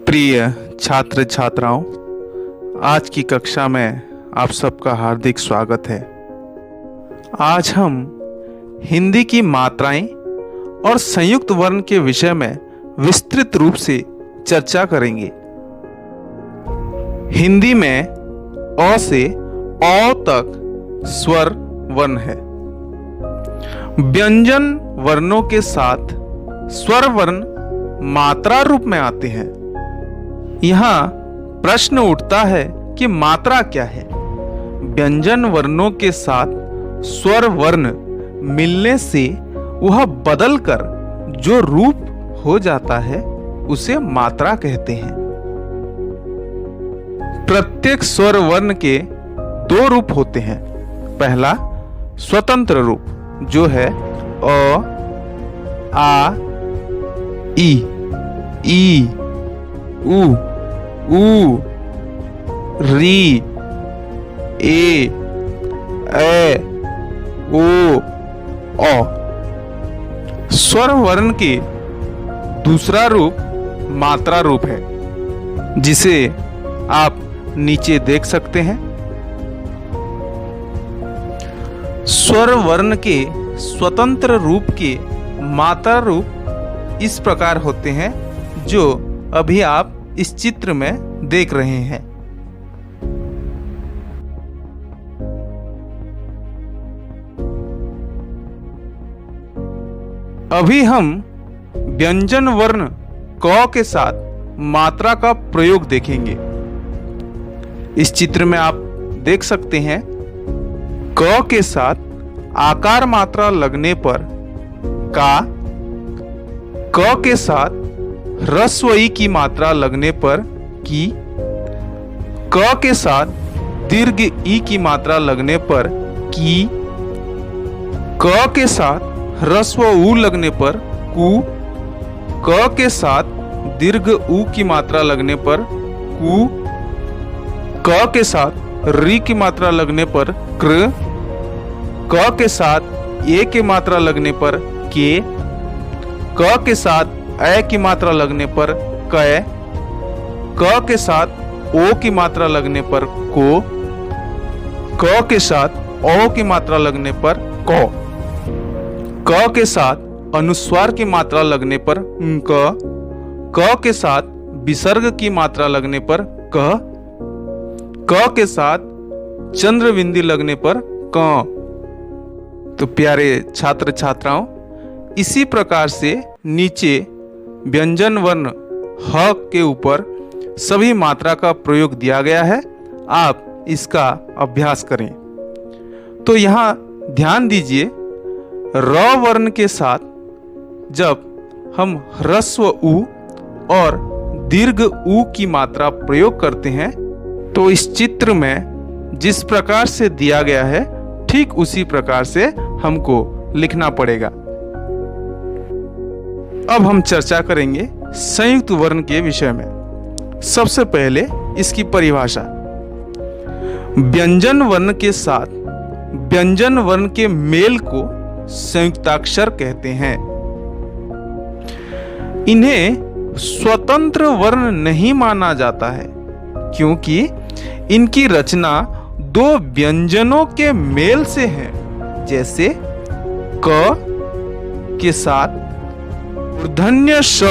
प्रिय छात्र छात्राओं, आज की कक्षा में आप सबका हार्दिक स्वागत है। आज हम हिंदी की मात्राएं और संयुक्त वर्ण के विषय में विस्तृत रूप से चर्चा करेंगे। हिंदी में अ से औ तक स्वर वर्ण है। व्यंजन वर्णों के साथ स्वर वर्ण मात्रा रूप में आते हैं। यहाँ प्रश्न उठता है कि मात्रा क्या है। व्यंजन वर्णों के साथ स्वर वर्ण मिलने से वह बदलकर जो रूप हो जाता है उसे मात्रा कहते हैं। प्रत्येक स्वर वर्ण के दो रूप होते हैं। पहला स्वतंत्र रूप जो है अ, आ, ई, उ, री, ए, ओ, औ। स्वर वर्ण के दूसरा रूप मात्रा रूप है, जिसे आप नीचे देख सकते हैं। स्वर वर्ण के स्वतंत्र रूप के मात्रा रूप इस प्रकार होते हैं जो अभी आप इस चित्र में देख रहे हैं। अभी हम व्यंजन वर्ण क के साथ मात्रा का प्रयोग देखेंगे। इस चित्र में आप देख सकते हैं क के साथ आकार मात्रा लगने पर का, क के साथ ह्रस्व ई की मात्रा लगने पर की, क के साथ दीर्घ ई की मात्रा लगने पर की, क के साथ ह्रस्व उ लगने पर कु, क के साथ दीर्घ उ की मात्रा लगने पर कु, क के साथ री की मात्रा लगने पर कृ, क के साथ ए की मात्रा लगने पर के, क के साथ ए की मात्रा लगने पर कै, क के साथ ओ की मात्रा लगने पर को, क के साथ ओ की मात्रा लगने पर कौ, क के साथ अनुस्वार की मात्रा लगने पर क के साथ विसर्ग की मात्रा लगने पर क के साथ चंद्र बिंदी लगने पर क। तो प्यारे छात्र छात्राओं, इसी प्रकार से नीचे व्यंजन वर्ण ह के ऊपर सभी मात्रा का प्रयोग दिया गया है। आप इसका अभ्यास करें। तो यहाँ ध्यान दीजिए, र वर्ण के साथ जब हम ह्रस्व उ और दीर्घ उ की मात्रा प्रयोग करते हैं तो इस चित्र में जिस प्रकार से दिया गया है ठीक उसी प्रकार से हमको लिखना पड़ेगा। अब हम चर्चा करेंगे संयुक्त वर्ण के विषय में। सबसे पहले इसकी परिभाषा। व्यंजन वर्ण के साथ व्यंजन वर्ण के मेल को संयुक्ताक्षर कहते हैं। इन्हें स्वतंत्र वर्ण नहीं माना जाता है क्योंकि इनकी रचना दो व्यंजनों के मेल से है। जैसे क के साथ मूर्धन्य श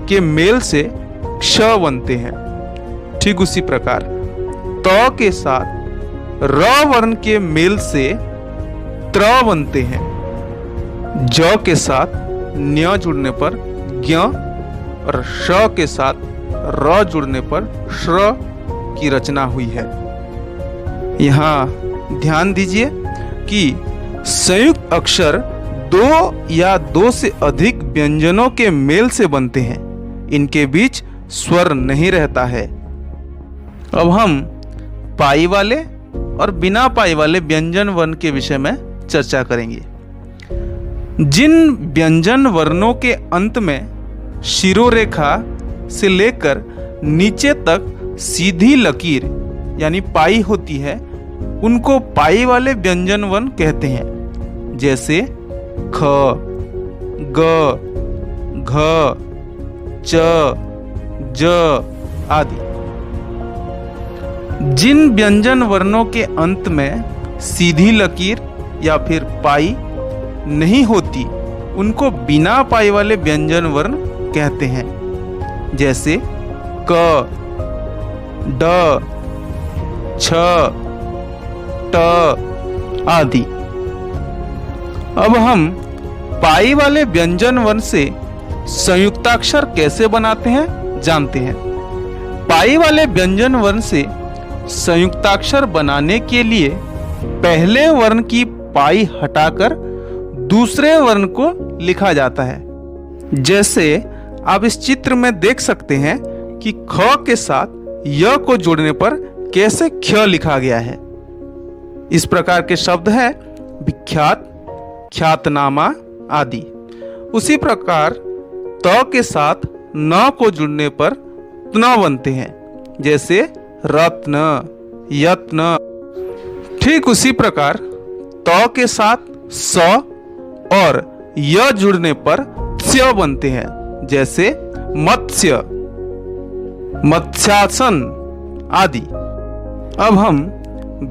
के मेल से क्ष बनते हैं, ठीक उसी प्रकार त के साथ र वर्ण के मेल से त्र बनते हैं। ज के साथ न्य जुड़ने पर ज्ञ और श के साथ र जुड़ने पर श्र की रचना हुई है। यहाँ ध्यान दीजिए कि संयुक्त अक्षर दो या दो से अधिक व्यंजनों के मेल से बनते हैं। इनके बीच स्वर नहीं रहता है। अब हम पाई वाले और बिना पाई वाले व्यंजन वर्ण के विषय में चर्चा करेंगे। जिन व्यंजन वर्णों के अंत में शिरोरेखा से लेकर नीचे तक सीधी लकीर यानी पाई होती है उनको पाई वाले व्यंजन वर्ण कहते हैं। जैसे ख, ग, घ, च, ज आदि। जिन व्यंजन वर्णों के अंत में सीधी लकीर या फिर पाई नहीं होती उनको बिना पाई वाले व्यंजन वर्ण कहते हैं, जैसे क, ड, छ, ट आदि। अब हम पाई वाले व्यंजन वर्ण से संयुक्ताक्षर कैसे बनाते हैं जानते हैं। पाई वाले व्यंजन वर्ण से संयुक्ताक्षर बनाने के लिए पहले वर्ण की पाई हटाकर दूसरे वर्ण को लिखा जाता है। जैसे आप इस चित्र में देख सकते हैं कि ख के साथ य को जोड़ने पर कैसे ख्य लिखा गया है। इस प्रकार के शब्द हैं विख्यात, ख्यातनामा आदि। उसी प्रकार त के साथ न को जुड़ने पर तना बनते हैं, जैसे रत्न, यत्न। ठीक उसी प्रकार त के साथ स और य जुड़ने पर त्स्य बनते हैं, जैसे मत्स्य, मत्स्यासन आदि। अब हम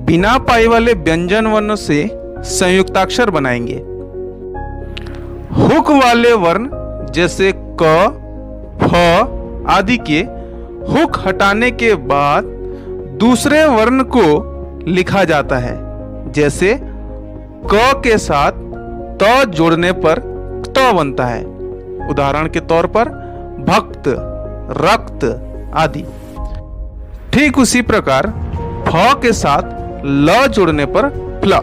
बिना पाई वाले व्यंजन वर्णों से संयुक्ताक्षर बनाएंगे। हुक वाले वर्ण जैसे क, फ आदि के हुक हटाने के बाद दूसरे वर्ण को लिखा जाता है, जैसे क के साथ त जोड़ने पर त बनता है। उदाहरण के तौर पर भक्त, रक्त आदि। ठीक उसी प्रकार फ के साथ ल जोड़ने पर फ्ल,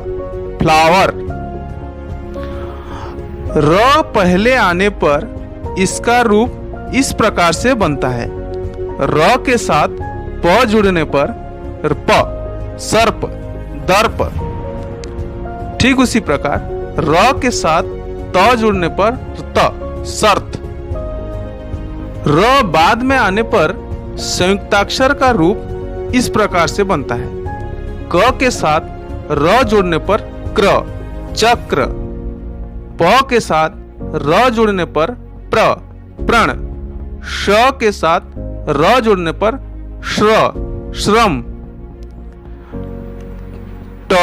फ्लावर। र पहले आने पर इसका रूप इस प्रकार से बनता है। र के साथ प जुड़ने पर प, सर्प, दर्प। ठीक उसी प्रकार र के साथ त जुड़ने पर त, सर्त। र बाद में आने पर संयुक्ताक्षर का रूप इस प्रकार से बनता है। क के साथ र जोड़ने पर क्र, चक्र। प के साथ र जोड़ने पर प्र, प्रण। श के साथ र जोड़ने पर श्र, श्रम। ट,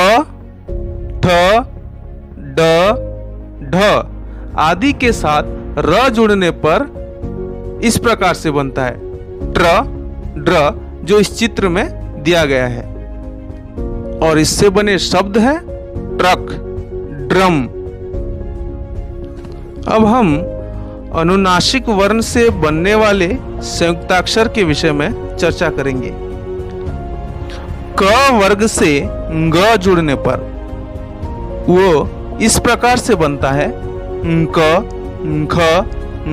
ठ, ड, ढ आदि के साथ र जोड़ने पर इस प्रकार से बनता है ट्र, ड्र, जो इस चित्र में दिया गया है। और इससे बने शब्द हैं ट्रक, ड्रम। अब हम अनुनासिक वर्ण से बनने वाले संयुक्ताक्षर के विषय में चर्चा करेंगे। क वर्ग से ग जुड़ने पर वो इस प्रकार से बनता है क, ख,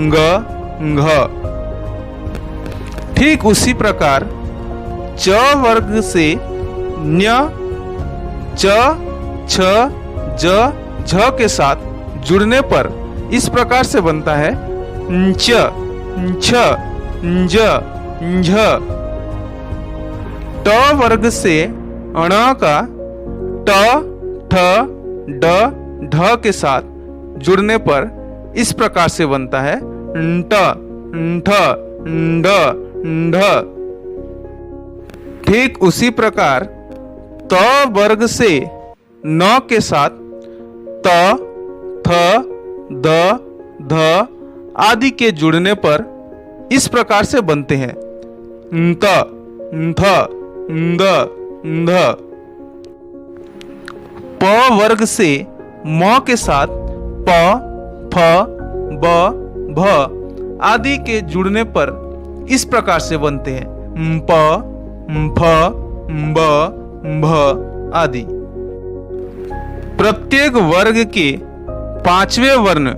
ग, घ। ठीक उसी प्रकार च वर्ग से न्य, च, छ, ज, झ के साथ जुड़ने पर इस प्रकार से बनता है च, छ, ज, झ। ट वर्ग से अण का ट, ठ, ड, ढ के साथ जुड़ने पर इस प्रकार से बनता है ट, ठ, ड, ढ। ठीक उसी प्रकार त वर्ग से न के साथ त, थ, द, ध आदि के जुड़ने पर इस प्रकार से बनते हैं त, थ, द, ध। प वर्ग से म के साथ प, फ, ब, भ आदि के जुड़ने पर इस प्रकार से बनते हैं प, फ, ब, भ आदि। प्रत्येक वर्ग के पांचवें वर्ण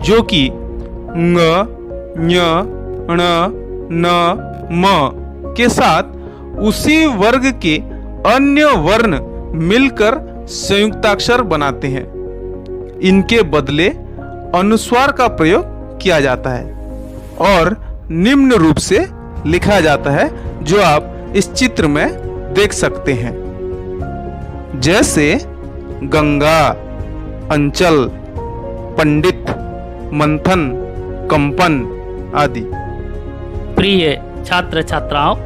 जो कि ङ, ञ, ण, न, म के साथ उसी वर्ग के अन्य वर्ण मिलकर संयुक्ताक्षर बनाते हैं। इनके बदले अनुस्वार का प्रयोग किया जाता है और निम्न रूप से लिखा जाता है, जो आप इस चित्र में देख सकते हैं। जैसे गंगा, अंचल, पंडित, मंथन, कंपन आदि। प्रिय छात्र छात्राओं,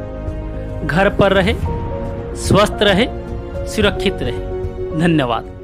घर पर रहे, स्वस्थ रहे, सुरक्षित रहे। धन्यवाद।